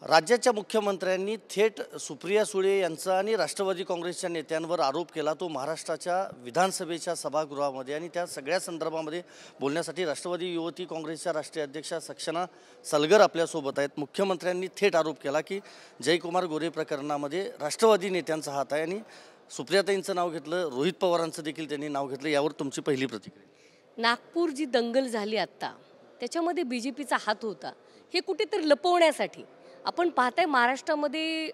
राज्याच्या मुख्यमंत्र्यांनी थेट सुप्रिया सुळे यांचा आणि राष्ट्रवादी काँग्रेसच्या नेत्यांवर आरोप केला। तो महाराष्ट्राच्या विधानसभेच्या सभागृहामध्ये आणि त्या सगळ्या संदर्भामध्ये बोलण्यासाठी राष्ट्रवादी युवती काँग्रेसच्या राष्ट्रीय अध्यक्षा सक्षना सलगर आपल्यासोबत आहेत। मुख्यमंत्र्यांनी थेट आरोप केला की जयकुमार गोरे प्रकरणामध्ये राष्ट्रवादी नेत्यांचा हात आहे आणि सुप्रियाताईंचं नाव घेतलं, रोहित पवारांचं देखील त्यांनी नाव घेतलं। यावर तुमची पहिली प्रतिक्रिया? नागपूर जी दंगल झाली आता त्याच्यामध्ये बीजेपीचा हात होता हे कुठेतरी लपवण्यासाठी आपण पाहताय महाराष्ट्रामध्ये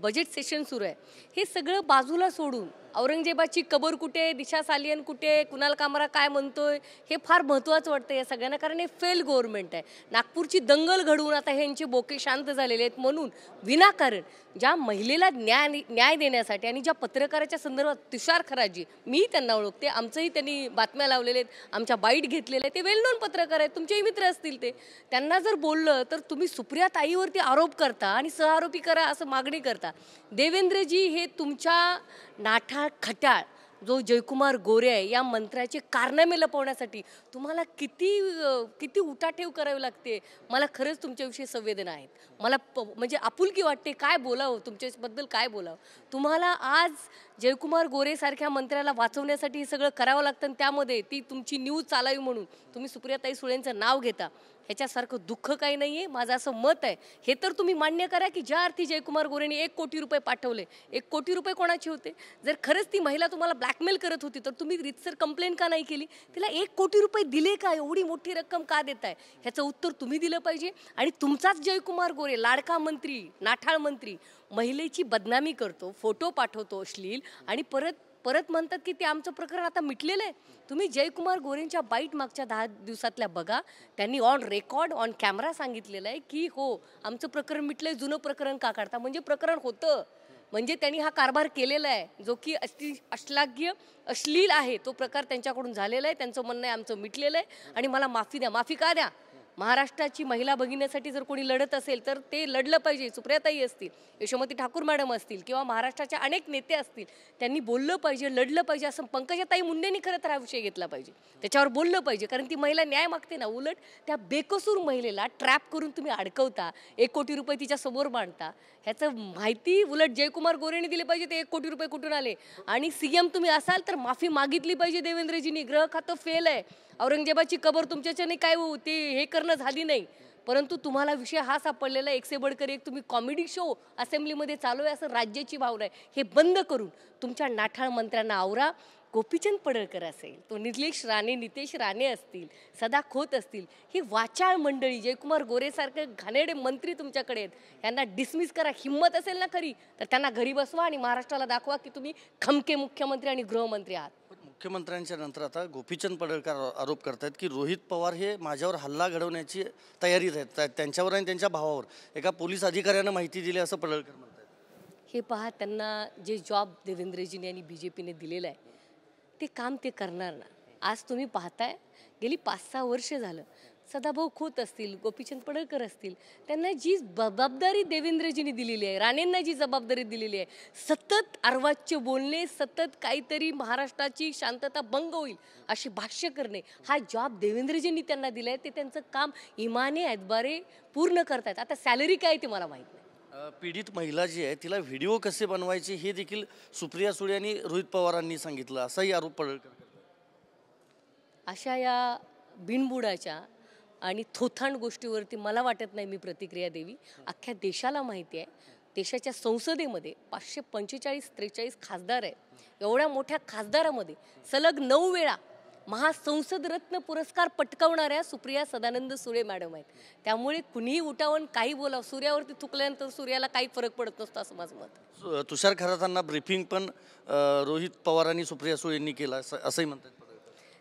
बजेट सेशन सुरू आहे। हे सगळं बाजूला सोडून औरंगजेबाची कबर कुठे, दिशा सालियन कुठे, कुणाल कामरा काय म्हणतोय हे फार महत्त्वाचं वाटतं या सगळ्यांना, कारण हे फेल गव्हर्नमेंट आहे। नागपूरची दंगल घडवून आता ह्यांचे बोके शांत झालेले आहेत म्हणून विनाकारण ज्या महिलेला न्याय देण्यासाठी आणि ज्या पत्रकाराच्या संदर्भात तुषार खराजी, मी त्यांना ओळखते, आमचंही त्यांनी बातम्या लावलेल्या आहेत, आमच्या बाईट घेतलेल्या आहेत, ते वेल नोन पत्रकार आहेत, तुमचेही मित्र असतील, ते त्यांना जर बोललं तर तुम्ही सुप्रिया ताईवरती आरोप करता आणि सहआरोपी करा असं मागणी करता। देवेंद्रजी हे तुमच्या नाठाळ खट्याळ जो जयकुमार गोरे आहे या मंत्र्याचे कारनामे लपवण्यासाठी तुम्हाला किती उठाठेव करावी लागते। मला खरंच तुमच्याविषयी संवेदना आहेत, मला म्हणजे आपुलकी वाटते, काय बोलावं तुमच्याबद्दल, काय बोलावं। तुम्हाला आज जयकुमार गोरे सारख्या मंत्र्याला वाचवण्यासाठी हे सगळं करावं लागतं आणि त्यामध्ये ती तुमची न्यूज चालावी म्हणून तुम्ही सुप्रियाताई सुळेंचं नाव घेता, ह्याच्यासारखं दुःख काही नाही आहे। माझं असं मत आहे, हे तर तुम्ही मान्य करा की ज्या अर्थी जयकुमार गोरेंनी 1 कोटी रुपये पाठवले, 1 कोटी रुपये कोणाचे होते? जर खरंच ती महिला तुम्हाला ब्लॅकमेल करत होती तर तुम्ही रीतसर कंप्लेंट का नाही केली? तिला 1 कोटी रुपये दिले का? एवढी मोठी रक्कम का देताय? ह्याचं उत्तर तुम्ही दिलं पाहिजे। आणि तुमचाच जयकुमार गोरे लाडका मंत्री, नाठाळ मंत्री, महिलेची बदनामी करतो, फोटो पाठवतो अश्लील आणि परत म्हणतात की ते आमचं प्रकरण आता मिटलेलं आहे। तुम्ही जयकुमार गोरेंच्या बाईट मागच्या 10 दिवसातल्या बघा, त्यांनी ऑन रेकॉर्ड ऑन कॅमेरा सांगितलेलं आहे की हो आमचं प्रकरण मिटलंय, जुनं प्रकरण का काढता? म्हणजे प्रकरण होतं, म्हणजे त्यांनी हा कारभार केलेला आहे जो की अश्लाघ्य अश्लील आहे, तो प्रकार त्यांच्याकडून झालेला आहे। त्यांचं म्हणणं आहे आमचं मिटलेलं आहे आणि मला माफी द्या। माफी का द्या? महाराष्ट्राची महिला भगिनीसाठी जर कोणी लढत असेल तर ते लढलं पाहिजे। सुप्रियाताई असतील, यशोमती ठाकूर मॅडम असतील किंवा महाराष्ट्राच्या अनेक नेते असतील, त्यांनी बोललं पाहिजे, लढलं पाहिजे। असं पंकजाताई मुंडेंनी खरं तर हा विषय घेतला पाहिजे, त्याच्यावर बोललं पाहिजे, कारण ती महिला न्याय मागते ना। उलट त्या बेकसूर महिलेला ट्रॅप करून तुम्ही अडकवता, 1 कोटी रुपये तिच्या समोर मांडता, ह्याचं माहिती उलट जयकुमार गोरेंनी दिली पाहिजे ते 1 कोटी रुपये कुठून आले। आणि सीएम तुम्ही असाल तर माफी मागितली पाहिजे देवेंद्रजींनी। गृह खातं फेल आहे, औरंगजेबाची कबर तुमच्याच्याने काय ते हे करणं झाली नाही, परंतु तुम्हाला विषय हा सापडलेला एक से बढ़कर एक, तुम्ही कॉमेडी शो असेंब्लीमध्ये चालू आहे असं राज्याची भावना आहे। हे बंद करून तुमच्या नाठाळ मंत्र्यांना आवरा। गोपीचंद पडळकर असेल, तो निलेश राणे, नितेश राणे असतील, सदा खोत असतील, ही वाचाळ मंडळी, जयकुमार गोरेसारखे घाणेरडे मंत्री तुमच्याकडे आहेत, यांना डिसमिस करा। हिंमत असेल ना खरी तर त्यांना घरी बसवा आणि महाराष्ट्राला दाखवा की तुम्ही खमके मुख्यमंत्री आणि गृहमंत्री आहात। मुख्यमंत्र्यांच्या नंतर आता गोपीचंद पडळकर आरोप करतात की रोहित पवार हे माझ्यावर हल्ला घडवण्याची तयारीत आहेत, त्यांच्यावर आणि त्यांच्या भावावर एका पोलीस अधिकाऱ्यानं माहिती दिली असं पडळकर म्हणतात। हे पहा, त्यांना जे जॉब देवेंद्रजींनी आणि बीजेपीने दिलेलं आहे ते काम ते करणार ना। आज तुम्ही पाहताय गेली 5-6 वर्ष झालं सदाभाऊ खोत असतील, गोपीचंद पडळकर असतील, त्यांना जी जबाबदारी देवेंद्रजींनी दिलेली आहे, राणेंना जी जबाबदारी दिलेली आहे, सतत अर्वाच्य बोलणे, सतत काहीतरी महाराष्ट्राची शांतता भंग होईल अशी भाष्य करणे, हा जॉब देवेंद्रजींनी त्यांना दिला आहे। ते त्यांचं काम इमाने ऐतबारे पूर्ण करतायत। आता सॅलरी काय ते मला माहीत नाही। पीडित महिला जी आहे तिला व्हिडिओ कसे बनवायचे हे देखील सुप्रिया सुळे आणि रोहित पवारांनी सांगितलं असाही आरोप पडळकर करतात। अशा या बिनबुडाच्या आणि थोथांड गोष्टीवरती मला वाटत नाही मी प्रतिक्रिया द्यावी। अख्ख्या देशाला माहिती आहे, देशाच्या संसदेमध्ये 545-43 खासदार आहेत, एवढ्या मोठ्या खासदारामध्ये सलग 9 वेळा महासंसद रत्न पुरस्कार पटकावणाऱ्या सुप्रिया सदानंद सुळे मॅडम आहेत। त्यामुळे कुणीही उठावून काही बोलावं, सूर्यावरती थुकल्यानंतर सूर्याला काही फरक पडत नसतो असं माझं मत। तुषार खरातांना ब्रीफिंग पण रोहित पवारांनी सुप्रिया सुळेंनी केलं असंही म्हणतात।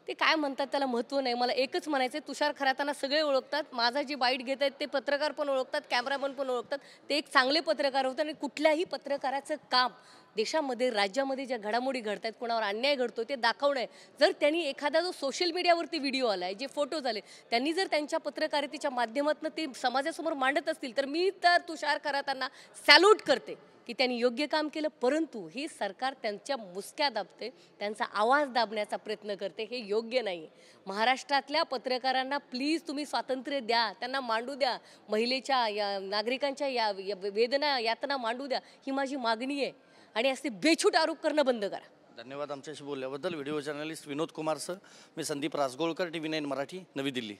ते काय म्हणतात त्याला महत्त्व नाही, मला एकच म्हणायचं आहे, तुषार खरातांना सगळे ओळखतात, माझा जे बाईट घेत आहेत ते पत्रकार पण ओळखतात, कॅमेरामन पण ओळखतात, ते एक चांगले पत्रकार होते। आणि कुठल्याही पत्रकाराचं काम देशामध्ये राज्यामध्ये ज्या घडामोडी घडत आहेत, कोणावर अन्याय घडतो ते दाखवणं आहे। जर त्यांनी एखादा जो सोशल मीडियावरती व्हिडिओ आला आहे, जे फोटो झाले, त्यांनी जर त्यांच्या पत्रकारितेच्या माध्यमातून ते समाजासमोर मांडत असतील तर मी तर तुषार खरातांना सॅल्यूट करते की त्यांनी योग्य काम केलं, परंतु ही सरकार त्यांच्या मुसक्या दाबते, त्यांचा आवाज दाबण्याचा प्रयत्न करते. हे योग्य नाही. महाराष्ट्रातल्या पत्रकारांना प्लीज तुम्ही स्वातंत्र्य द्या, त्यांना मांडू द्या, महिलेच्या नागरिकांच्या वेदना यातना मांडू द्या, ही माझी मागणी आहे. आणि असे बेछूट आरोप करणं बंद करा. धन्यवाद आमच्याशी बोलल्याबद्दल. Video journalist Vinod Kumar sir, मी संदीप राजगोळकर, TV9 मराठी, नवी दिल्ली.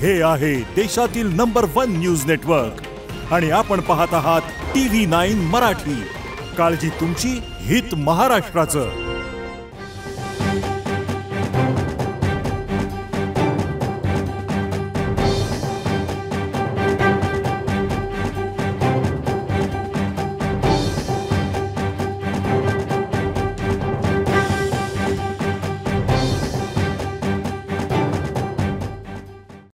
हे आहे देशातील नंबर 1 न्यूज नेटवर्क आणि आपण पाहत आहात TV9 मराठी. काळजी तुमची, हित महाराष्ट्राचं.